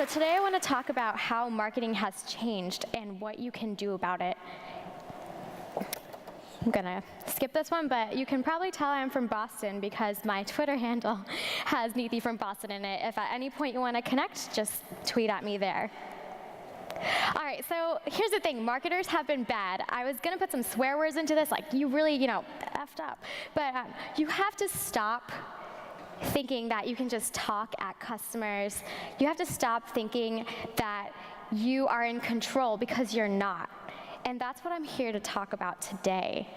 So today I want to talk about how marketing has changed and what you can do about it. I'm gonna skip this one, but you can probably tell I'm from Boston because my Twitter handle has Niti from Boston in it. If at any point you want to connect, just tweet at me there. All right, so here's the thing. Marketers have been bad. I was going to put some swear words into this, like you really, effed up. But you have to stop thinking that you can just talk at customers. You have to stop thinking that you are in control, because you're not. And that's what I'm here to talk about today.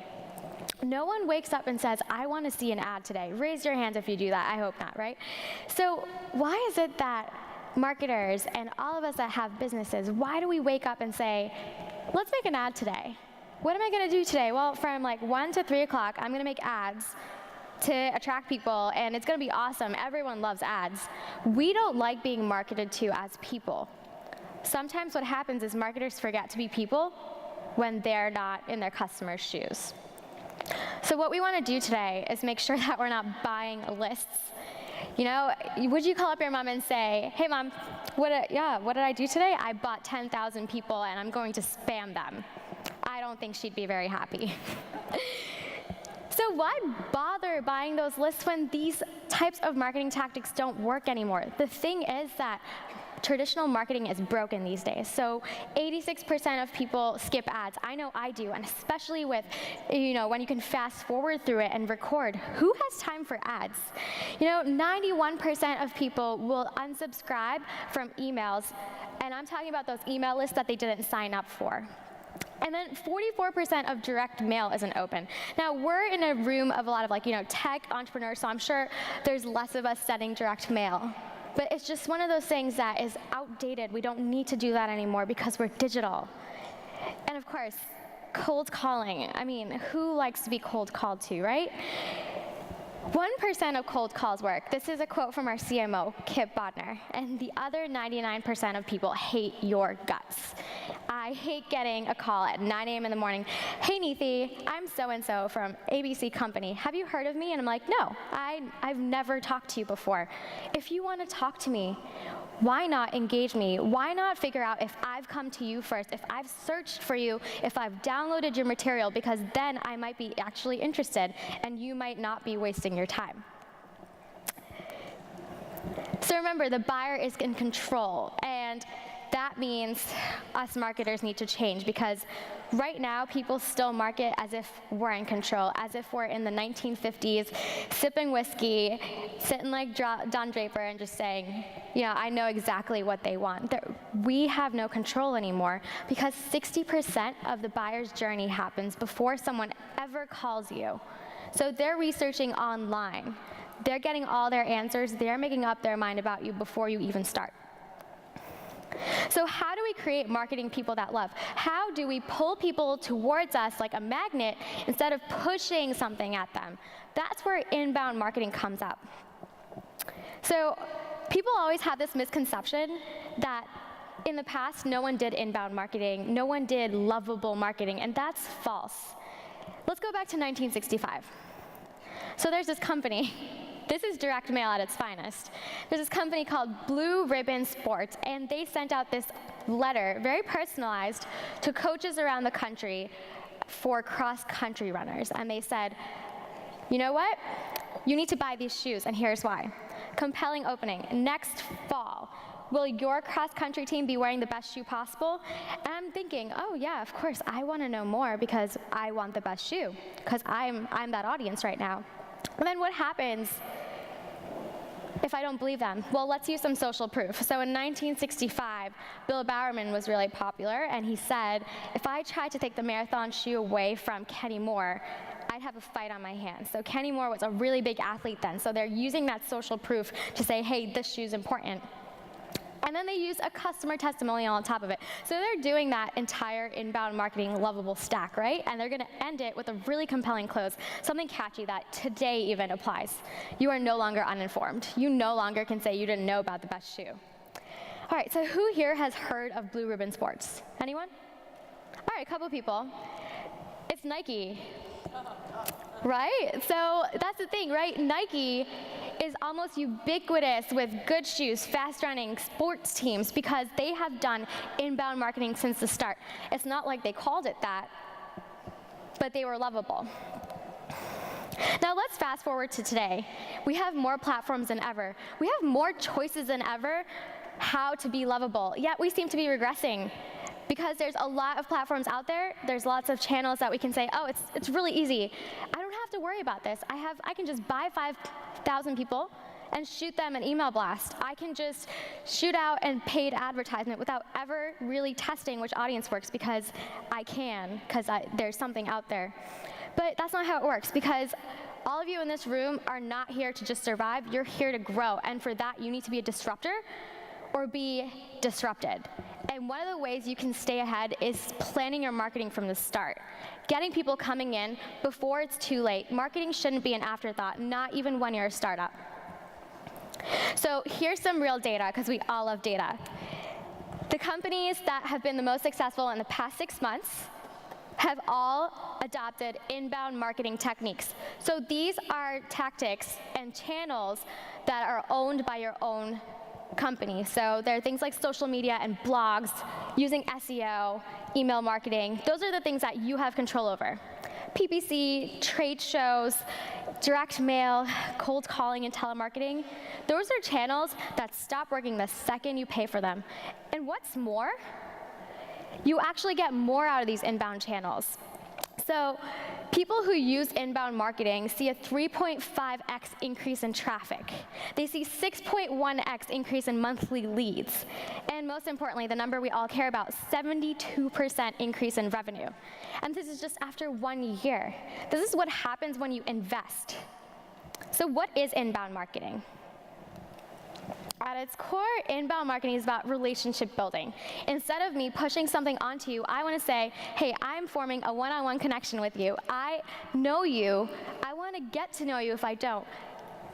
No one wakes up and says, I want to see an ad today. Raise your hands if you do that. I hope not, right? So why is it that marketers and all of us that have businesses, why do we wake up and say, let's make an ad today? What am I going to do today? Well, from like 1 to 3 o'clock, I'm going to make ads to attract people, and it's going to be awesome. Everyone loves ads. We don't like being marketed to as people. Sometimes what happens is marketers forget to be people when they're not in their customers' shoes. So what we want to do today is make sure that we're not buying lists. Would you call up your mom and say, hey mom, what did I do today? I bought 10,000 people and I'm going to spam them. I don't think she'd be very happy. So why bother buying those lists when these types of marketing tactics don't work anymore? The thing is that traditional marketing is broken these days. So 86% of people skip ads. I know I do, and especially with, when you can fast forward through it and record. Who has time for ads? 91% of people will unsubscribe from emails, and I'm talking about those email lists that they didn't sign up for. And then 44% of direct mail isn't open. Now, we're in a room of a lot of tech entrepreneurs, so I'm sure there's less of us sending direct mail. But it's just one of those things that is outdated. We don't need to do that anymore because we're digital. And of course, cold calling. I mean, who likes to be cold called to, right? 1% of cold calls work. This is a quote from our CMO, Kip Bodnar. And the other 99% of people hate your guts. I hate getting a call at 9 a.m. in the morning. Hey, Niti, I'm so-and-so from ABC Company. Have you heard of me? And I'm like, no, I've never talked to you before. If you want to talk to me, why not engage me? Why not figure out if I've come to you first, if I've searched for you, if I've downloaded your material, because then I might be actually interested, and you might not be wasting your time. So remember, the buyer is in control, and that means us marketers need to change, because right now people still market as if we're in control, as if we're in the 1950s, sipping whiskey, sitting like Don Draper and just saying, I know exactly what they want. We have no control anymore, because 60% of the buyer's journey happens before someone ever calls you. So they're researching online. They're getting all their answers. They're making up their mind about you before you even start. So how do we create marketing people that love? How do we pull people towards us like a magnet instead of pushing something at them? That's where inbound marketing comes up. So people always have this misconception that in the past, no one did inbound marketing, no one did lovable marketing, and that's false. Let's go back to 1965. So there's this company. This is direct mail at its finest. There's this company called Blue Ribbon Sports, and they sent out this letter, very personalized, to coaches around the country for cross-country runners. And they said, you know what? You need to buy these shoes, and here's why. Compelling opening. Next fall, will your cross-country team be wearing the best shoe possible? And I'm thinking, oh yeah, of course, I want to know more because I want the best shoe, because I'm that audience right now. And then what happens if I don't believe them? Well, let's use some social proof. So in 1965, Bill Bowerman was really popular, and he said, if I tried to take the marathon shoe away from Kenny Moore, I'd have a fight on my hands. So Kenny Moore was a really big athlete then, so they're using that social proof to say, hey, this shoe's important. And then they use a customer testimonial on top of it. So they're doing that entire inbound marketing lovable stack, right? And they're going to end it with a really compelling close, something catchy that today even applies. You are no longer uninformed. You no longer can say you didn't know about the best shoe. All right, so who here has heard of Blue Ribbon Sports? Anyone? All right, a couple people. It's Nike. Right? So that's the thing, right? Nike is almost ubiquitous with good shoes, fast-running sports teams because they have done inbound marketing since the start. It's not like they called it that, but they were lovable. Now let's fast forward to today. We have more platforms than ever. We have more choices than ever how to be lovable, yet we seem to be regressing. Because there's a lot of platforms out there, there's lots of channels that we can say, oh, it's really easy. I don't have to worry about this. I can just buy 5,000 people and shoot them an email blast. I can just shoot out a paid advertisement without ever really testing which audience works because there's something out there. But that's not how it works, because all of you in this room are not here to just survive, you're here to grow. And for that, you need to be a disruptor or be disrupted. And one of the ways you can stay ahead is planning your marketing from the start. Getting people coming in before it's too late. Marketing shouldn't be an afterthought, not even when you're a startup. So here's some real data, because we all love data. The companies that have been the most successful in the past 6 months have all adopted inbound marketing techniques. So these are tactics and channels that are owned by your own company. So there are things like social media and blogs, using SEO, email marketing. Those are the things that you have control over. PPC, trade shows, direct mail, cold calling, and telemarketing. Those are channels that stop working the second you pay for them. And what's more, you actually get more out of these inbound channels. So people who use inbound marketing see a 3.5x increase in traffic. They see 6.1x increase in monthly leads. And most importantly, the number we all care about, 72% increase in revenue. And this is just after 1 year. This is what happens when you invest. So what is inbound marketing? At its core, inbound marketing is about relationship building. Instead of me pushing something onto you, I want to say, hey, I'm forming a one-on-one connection with you. I know you. I want to get to know you if I don't.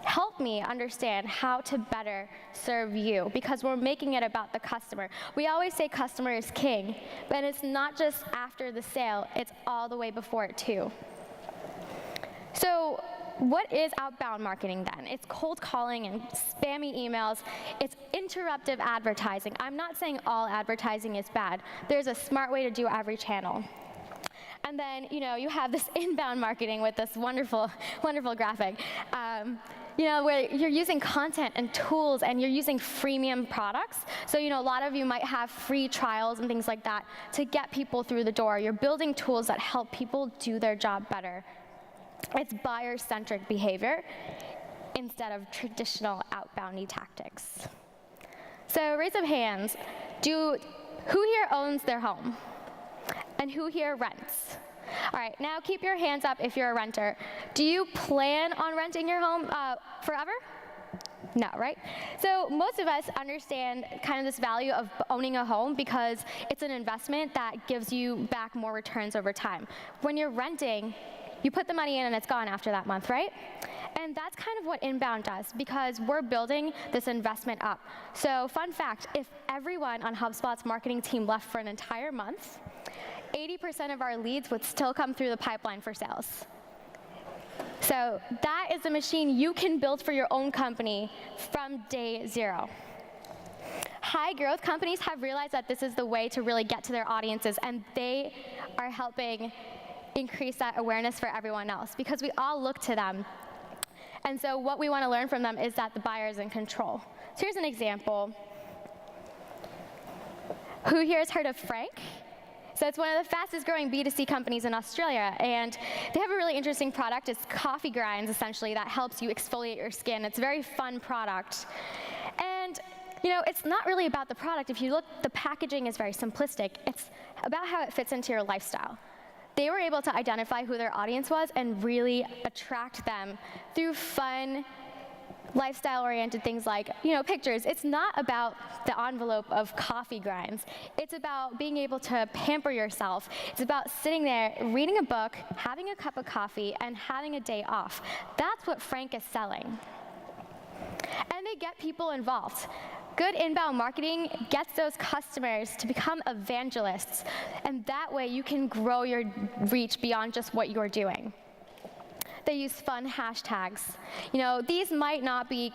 Help me understand how to better serve you, because we're making it about the customer. We always say customer is king, but it's not just after the sale, it's all the way before it too. So what is outbound marketing then? It's cold calling and spammy emails. It's interruptive advertising. I'm not saying all advertising is bad. There's a smart way to do every channel. And then, you have this inbound marketing with this wonderful, wonderful graphic. Where you're using content and tools and you're using freemium products. So, a lot of you might have free trials and things like that to get people through the door. You're building tools that help people do their job better. It's buyer-centric behavior instead of traditional outboundy tactics. So raise of hands, who here owns their home? And who here rents? All right, now keep your hands up if you're a renter. Do you plan on renting your home forever? No, right? So most of us understand kind of this value of owning a home because it's an investment that gives you back more returns over time. When you're renting, you put the money in and it's gone after that month, right? And that's kind of what inbound does, because we're building this investment up. So fun fact, if everyone on HubSpot's marketing team left for an entire month, 80% of our leads would still come through the pipeline for sales. So that is a machine you can build for your own company from day zero. High growth companies have realized that this is the way to really get to their audiences, and they are helping increase that awareness for everyone else, because we all look to them. And so what we want to learn from them is that the buyer is in control. So here's an example. Who here has heard of Frank? So it's one of the fastest growing B2C companies in Australia, and they have a really interesting product. It's coffee grinds, essentially, that helps you exfoliate your skin. It's a very fun product. And it's not really about the product. If you look, the packaging is very simplistic. It's about how it fits into your lifestyle. They were able to identify who their audience was and really attract them through fun, lifestyle-oriented things like, pictures. It's not about the envelope of coffee grinds. It's about being able to pamper yourself. It's about sitting there, reading a book, having a cup of coffee, and having a day off. That's what Frank is selling. And they get people involved. Good inbound marketing gets those customers to become evangelists, and that way you can grow your reach beyond just what you're doing. They use fun hashtags. These might not be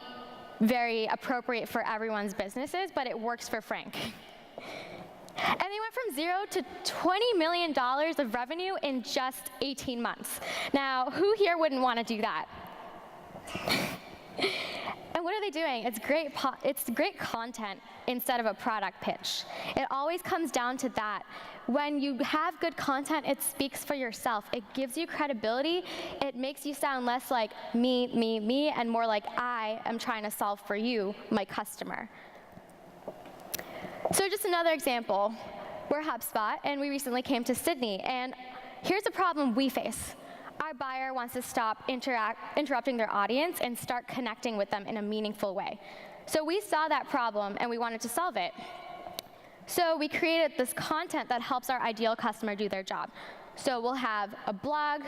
very appropriate for everyone's businesses, but it works for Frank. And they went from 0 to $20 million of revenue in just 18 months. Now, who here wouldn't want to do that? And what are they doing? It's great content instead of a product pitch. It always comes down to that. When you have good content, it speaks for yourself. It gives you credibility. It makes you sound less like me, me, me, and more like I am trying to solve for you, my customer. So just another example. We're HubSpot, and we recently came to Sydney. And here's a problem we face. Our buyer wants to stop interrupting their audience and start connecting with them in a meaningful way. So we saw that problem, and we wanted to solve it. So we created this content that helps our ideal customer do their job. So we'll have a blog.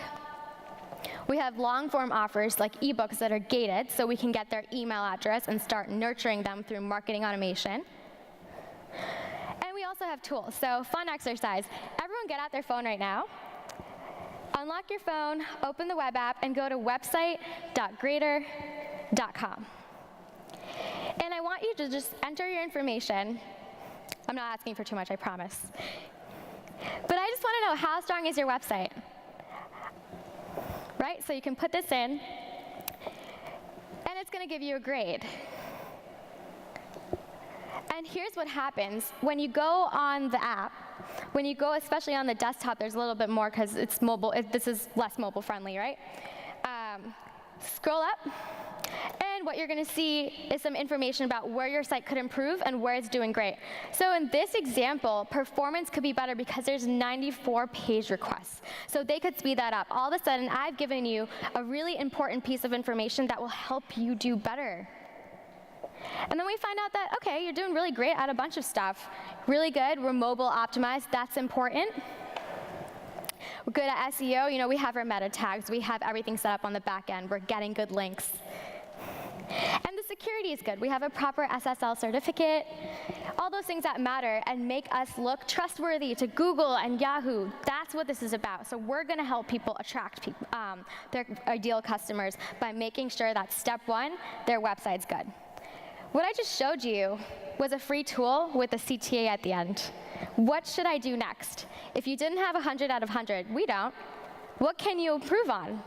We have long-form offers like ebooks that are gated, so we can get their email address and start nurturing them through marketing automation. And we also have tools. So fun exercise. Everyone get out their phone right now. Unlock your phone, open the web app, and go to website.greater.com. And I want you to just enter your information. I'm not asking for too much, I promise. But I just want to know, how strong is your website? Right? So you can put this in, and it's going to give you a grade. And here's what happens. When you go on the app, when you go especially on the desktop, there's a little bit more because it's mobile. This is less mobile friendly, right? Scroll up, and what you're going to see is some information about where your site could improve and where it's doing great. So in this example, performance could be better because there's 94 page requests. So they could speed that up. All of a sudden, I've given you a really important piece of information that will help you do better. And then we find out that, okay, you're doing really great at a bunch of stuff. Really good, we're mobile optimized, that's important. We're good at SEO, we have our meta tags, we have everything set up on the back end, we're getting good links. And the security is good. We have a proper SSL certificate, all those things that matter and make us look trustworthy to Google and Yahoo. That's what this is about. So we're going to help people attract their ideal customers by making sure that step one, their website's good. What I just showed you was a free tool with a CTA at the end. What should I do next? If you didn't have 100 out of 100, we don't. What can you improve on?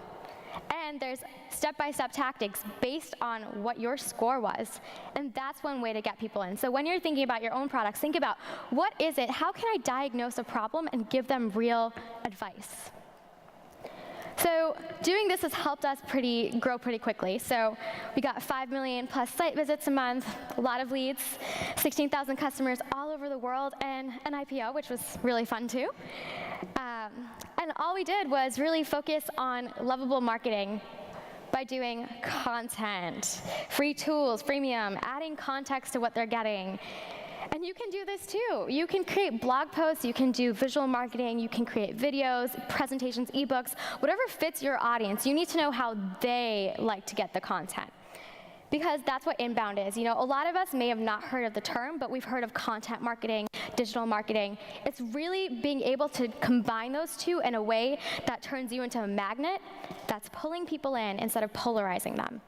And there's step-by-step tactics based on what your score was. And that's one way to get people in. So when you're thinking about your own products, think about, what is it? How can I diagnose a problem and give them real advice? So doing this has helped us grow pretty quickly. So we got 5 million plus site visits a month, a lot of leads, 16,000 customers all over the world, and an IPO, which was really fun too. And all we did was really focus on lovable marketing by doing content, free tools, freemium, adding context to what they're getting. And you can do this too. You can create blog posts, you can do visual marketing, you can create videos, presentations, ebooks, whatever fits your audience. You need to know how they like to get the content. Because that's what inbound is. A lot of us may have not heard of the term, but we've heard of content marketing, digital marketing. It's really being able to combine those two in a way that turns you into a magnet that's pulling people in instead of polarizing them.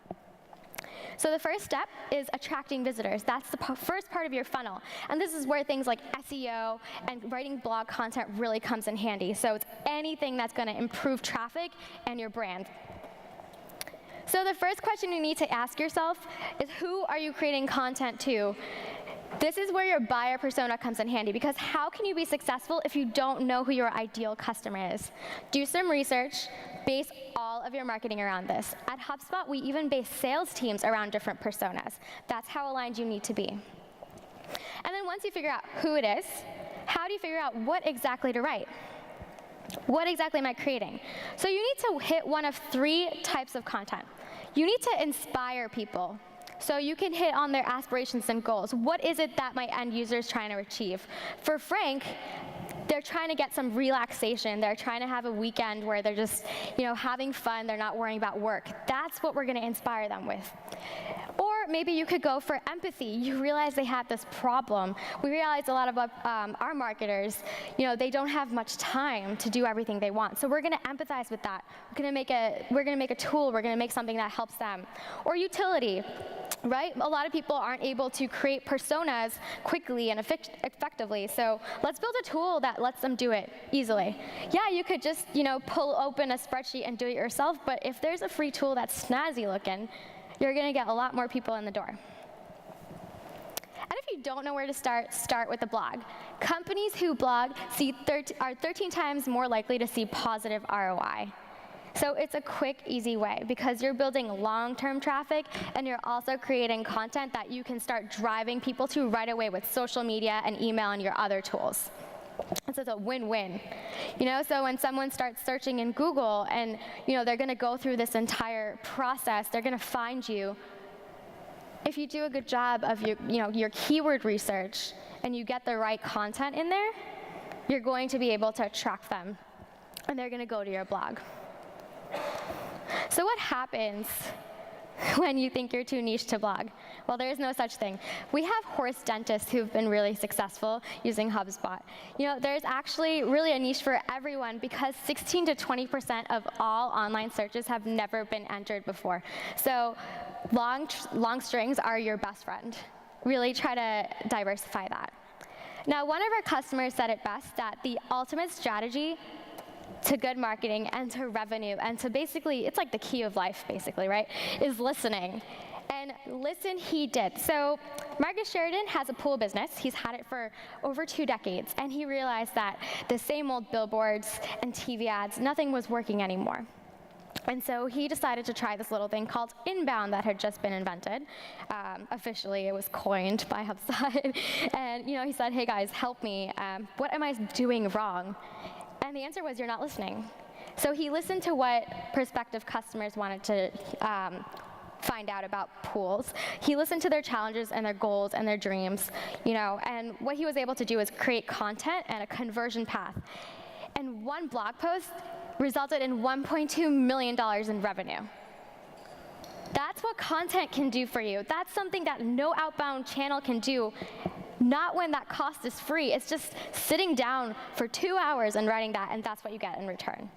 So the first step is attracting visitors. That's the first part of your funnel. And this is where things like SEO and writing blog content really comes in handy. So it's anything that's going to improve traffic and your brand. So the first question you need to ask yourself is, who are you creating content to? This is where your buyer persona comes in handy, because how can you be successful if you don't know who your ideal customer is? Do some research, base all of your marketing around this. At HubSpot, we even base sales teams around different personas. That's how aligned you need to be. And then once you figure out who it is, how do you figure out what exactly to write? What exactly am I creating? So you need to hit one of 3 types of content. You need to inspire people. So you can hit on their aspirations and goals. What is it that my end user is trying to achieve? For Frank, they're trying to get some relaxation. They're trying to have a weekend where they're just, having fun. They're not worrying about work. That's what we're going to inspire them with. Or maybe you could go for empathy. You realize they have this problem. We realize a lot of our marketers, they don't have much time to do everything they want. So we're going to empathize with that. We're going to make a tool. We're going to make something that helps them. Or utility. Right? A lot of people aren't able to create personas quickly and effectively. So let's build a tool that lets them do it easily. Yeah, you could just, pull open a spreadsheet and do it yourself, but if there's a free tool that's snazzy looking, you're going to get a lot more people in the door. And if you don't know where to start with a blog. Companies who blog are 13 times more likely to see positive ROI. So it's a quick, easy way because you're building long-term traffic and you're also creating content that you can start driving people to right away with social media and email and your other tools. So it's a win-win. So when someone starts searching in Google and they're going to go through this entire process, they're going to find you. If you do a good job of your keyword research and you get the right content in there, you're going to be able to attract them and they're going to go to your blog. So what happens when you think you're too niche to blog? Well, there is no such thing. We have horse dentists who've been really successful using HubSpot. There's actually really a niche for everyone because 16 to 20% of all online searches have never been entered before. So long strings are your best friend. Really try to diversify that. Now, one of our customers said it best that the ultimate strategy to good marketing and to revenue and to basically, it's like the key of life basically, right, is listening. And listen he did. So Marcus Sheridan has a pool business. He's had it for over 2 decades. And he realized that the same old billboards and TV ads, nothing was working anymore. And so he decided to try this little thing called inbound that had just been invented. Officially, it was coined by HubSpot. And he said, hey guys, help me. What am I doing wrong? And the answer was, you're not listening. So he listened to what prospective customers wanted to find out about pools. He listened to their challenges and their goals and their dreams, and what he was able to do is create content and a conversion path. And one blog post resulted in $1.2 million in revenue. That's what content can do for you. That's something that no outbound channel can do. Not when that cost is free. It's just sitting down for 2 hours and writing that, and that's what you get in return.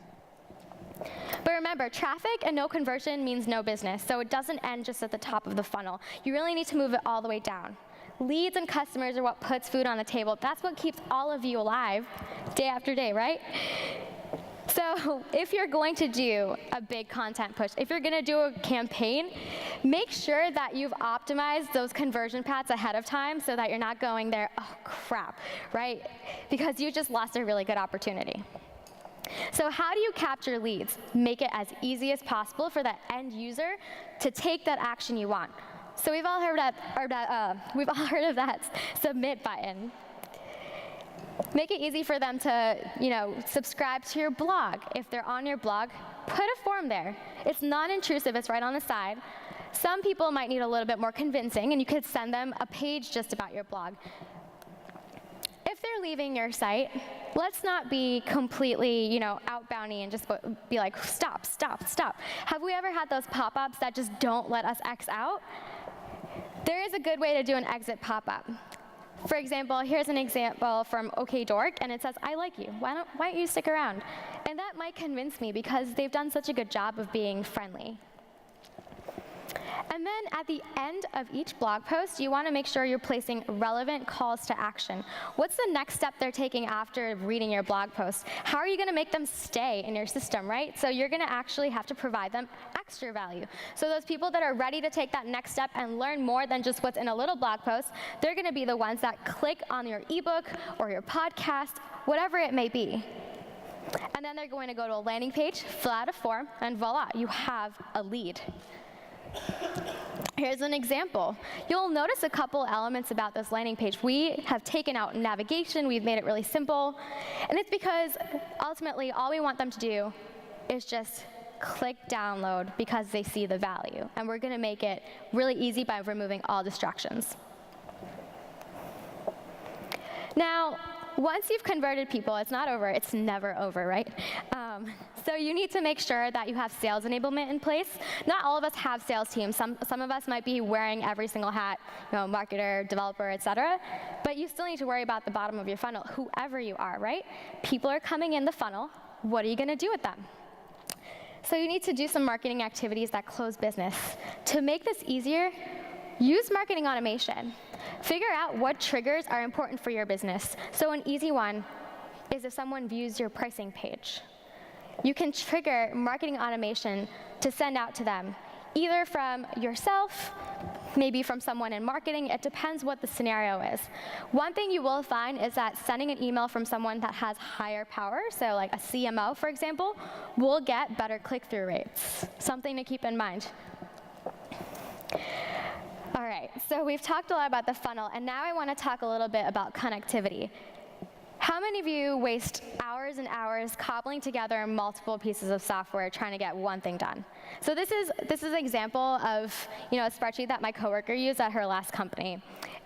But remember, traffic and no conversion means no business, so it doesn't end just at the top of the funnel. You really need to move it all the way down. Leads and customers are what puts food on the table. That's what keeps all of you alive day after day, right? So if you're going to do a big content push, if you're going to do a campaign, make sure that you've optimized those conversion paths ahead of time so that you're not going there, oh crap, right? Because you just lost a really good opportunity. So how do you capture leads? Make it as easy as possible for that end user to take that action you want. So we've all heard of that submit button. Make it easy for them to, subscribe to your blog. If they're on your blog, put a form there. It's non-intrusive, it's right on the side. Some people might need a little bit more convincing, and you could send them a page just about your blog. If they're leaving your site, let's not be completely, outboundy and just be like, stop, stop, stop. Have we ever had those pop-ups that just don't let us X out? There is a good way to do an exit pop-up. For example, here's an example from OK Dork, and it says, I like you. Why don't you stick around? And that might convince me because they've done such a good job of being friendly. And then at the end of each blog post, you want to make sure you're placing relevant calls to action. What's the next step they're taking after reading your blog post? How are you going to make them stay in your system, right? So you're going to actually have to provide them extra value. So those people that are ready to take that next step and learn more than just what's in a little blog post, they're going to be the ones that click on your ebook or your podcast, whatever it may be. And then they're going to go to a landing page, fill out a form, and voila, you have a lead. Here's an example. You'll notice a couple elements about this landing page. We have taken out navigation, we've made it really simple, and it's because ultimately all we want them to do is just click download because they see the value. And we're going to make it really easy by removing all distractions. Now, once you've converted people, it's not over. It's never over, right? So you need to make sure that you have sales enablement in place. Not all of us have sales teams. Some of us might be wearing every single hat, marketer, developer, et cetera. But you still need to worry about the bottom of your funnel, whoever you are, right? People are coming in the funnel. What are you going to do with them? So you need to do some marketing activities that close business. To make this easier, use marketing automation. Figure out what triggers are important for your business. So an easy one is if someone views your pricing page. You can trigger marketing automation to send out to them, either from yourself, maybe from someone in marketing. It depends what the scenario is. One thing you will find is that sending an email from someone that has higher power, so like a CMO, for example, will get better click-through rates. Something to keep in mind. All right, so we've talked a lot about the funnel, and now I want to talk a little bit about connectivity. How many of you waste hours and hours cobbling together multiple pieces of software trying to get one thing done? So this is an example of a spreadsheet that my coworker used at her last company,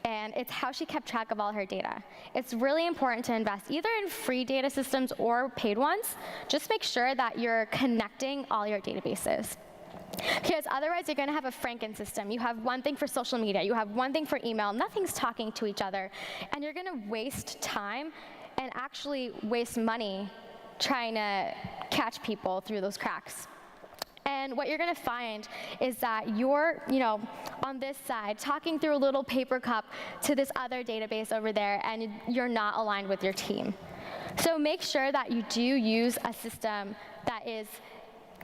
and it's how she kept track of all her data. It's really important to invest either in free data systems or paid ones. Just make sure that you're connecting all your databases. Because otherwise, you're going to have a Franken system. You have one thing for social media. You have one thing for email. Nothing's talking to each other. And you're going to waste time and actually waste money trying to catch people through those cracks. And what you're going to find is that you're, on this side, talking through a little paper cup to this other database over there, and you're not aligned with your team. So make sure that you do use a system that is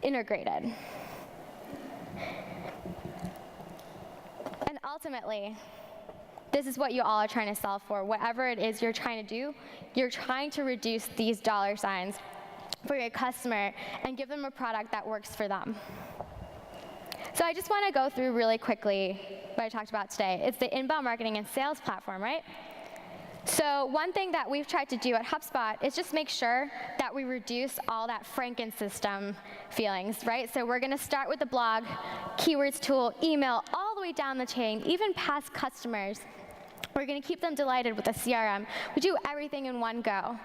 integrated. And ultimately, this is what you all are trying to solve for. Whatever it is you're trying to do, you're trying to reduce these dollar signs for your customer and give them a product that works for them. So I just want to go through really quickly what I talked about today. It's the inbound marketing and sales platform, right? So one thing that we've tried to do at HubSpot is just make sure that we reduce all that Franken system feelings, right? So we're going to start with the blog, keywords tool, email, all the way down the chain, even past customers. We're going to keep them delighted with a CRM. We do everything in one go.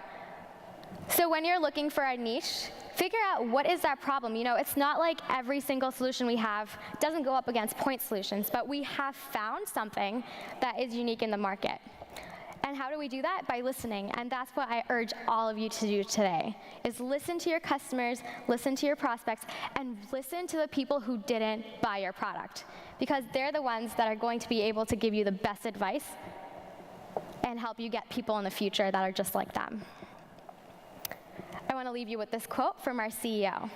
So when you're looking for a niche, figure out what is that problem. It's not like every single solution we have doesn't go up against point solutions, but we have found something that is unique in the market. And how do we do that? By listening. And that's what I urge all of you to do today, is listen to your customers, listen to your prospects, and listen to the people who didn't buy your product. Because they're the ones that are going to be able to give you the best advice and help you get people in the future that are just like them. I want to leave you with this quote from our CEO.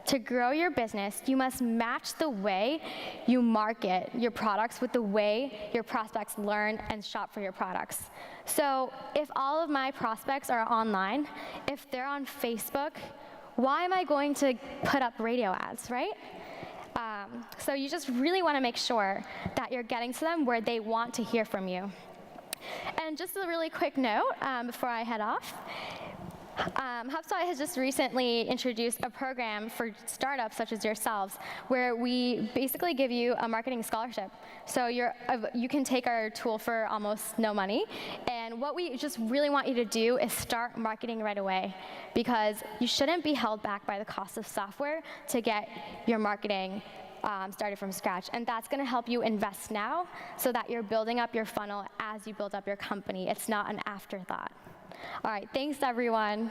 To grow your business, you must match the way you market your products with the way your prospects learn and shop for your products. So if all of my prospects are online, if they're on Facebook, why am I going to put up radio ads, right? So you just really want to make sure that you're getting to them where they want to hear from you. And just a really quick note before I head off. HubSpot has just recently introduced a program for startups such as yourselves where we basically give you a marketing scholarship. So you can take our tool for almost no money. And what we just really want you to do is start marketing right away, because you shouldn't be held back by the cost of software to get your marketing started from scratch. And that's going to help you invest now so that you're building up your funnel as you build up your company. It's not an afterthought. All right, thanks, everyone.